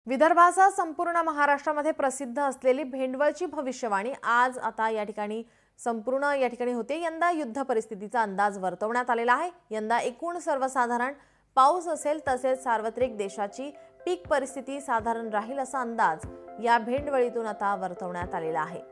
विदर्भासह संपूर्ण महाराष्ट्रामध्ये प्रसिद्ध असलेली भेंडवळची भविष्यवाणी आज आता या ठिकाणी होते। यंदा युद्ध परिस्थितीचा अंदाज वर्तवण्यात आलेला आहे। यंदा एकूण सर्वसाधारण पाऊस असेल तसेच सार्वत्रिक देशाची पीक परिस्थिती साधारण राहील असा अंदाज या भेंडवळीतून आता वर्तवण्यात आलेला आहे।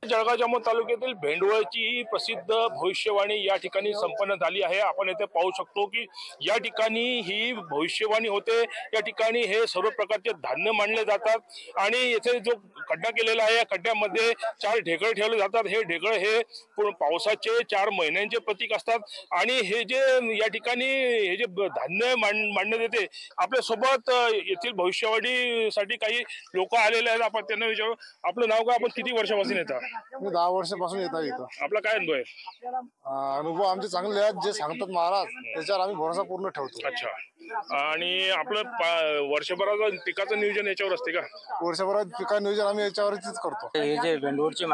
जळगाव जामोद तालुक्यातील भेंडवळची ही प्रसिद्ध भविष्यवाणी या ठिकाणी संपन्न झाली आहे। आपण येथे पाहू शकतो की या ठिकाणी ही भविष्यवाणी होते। या ठिकाणी हे सर्व प्रकारचे धान्य मांडले जातात आणि येथे जो खड्डा केलेला आहे या खड्ड्यामध्ये 4 ढेकळे ठेवले जातात। हे ढेकळे हे पावसाचे 4 महिन्यांचे प्रतीक असतात आणि हे जे या ठिकाणी हे जे धान्य मांडण्यात येते, आपल्या सोबत येथील भविष्यवाणीसाठी काही लोक आलेले आहेत। आपण त्यांना विचारू, आपलं नाव काय, आपण किती वर्षापासून येतात? मी 10 वर्षापासून येतो इथं। आपला काय अनुभव आहे? अनुभव आमचे चांगले आहेत, जे सांगतात महाराज त्याच्यावर आम्ही भरोसा पूर्ण ठेवतो। अच्छा, आणि आपलं वर्षभराचं पिकाचं नियोजन याच्यावर असते का? वर्षभरात पिका नियोजन आम्ही याच्यावरच करतो। हे जे भेंडवळची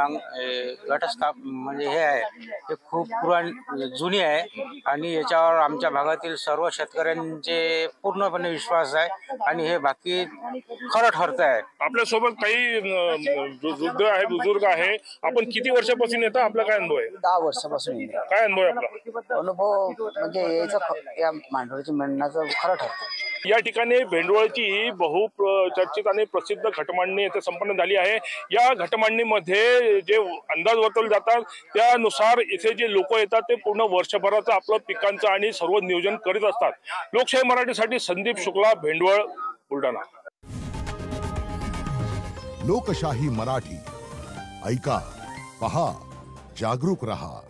घटस्थाप म्हणजे हे आहे, हे खूप पुराणी जुनी आहे आणि याच्यावर आमच्या भागातील सर्व शेतकऱ्यांचे पूर्णपणे विश्वास आहे आणि हे बाकी खरं ठरत आहे। आपल्या सोबत काही वृद्ध आहे, बुजुर्ग आहे। आपण किती वर्षापासून येतो? आपला काय अनुभव आहे? 10 वर्षापासून। काय अनुभव आहे आपला? अनुभव म्हणजे या मांडवळीची मेंढणाचं खरं ठरतं। या ठिकाणी भेंडवळची ही बहुचर्चित आणि प्रसिद्ध घटमांडणी इथे संपन्न झाली आहे। या घटमांडणीमध्ये जे अंदाज वर्तवले जातात त्यानुसार इथे जे लोक येतात ते पूर्ण वर्षभराचं आपलं पिकांचं आणि सर्व नियोजन करीत असतात। लोकशाही मराठीसाठी संदीप शुक्ला, भेंडवळ, बुलढाणा। लोकशाही मराठी ऐका, पहा, जागरूक रहा।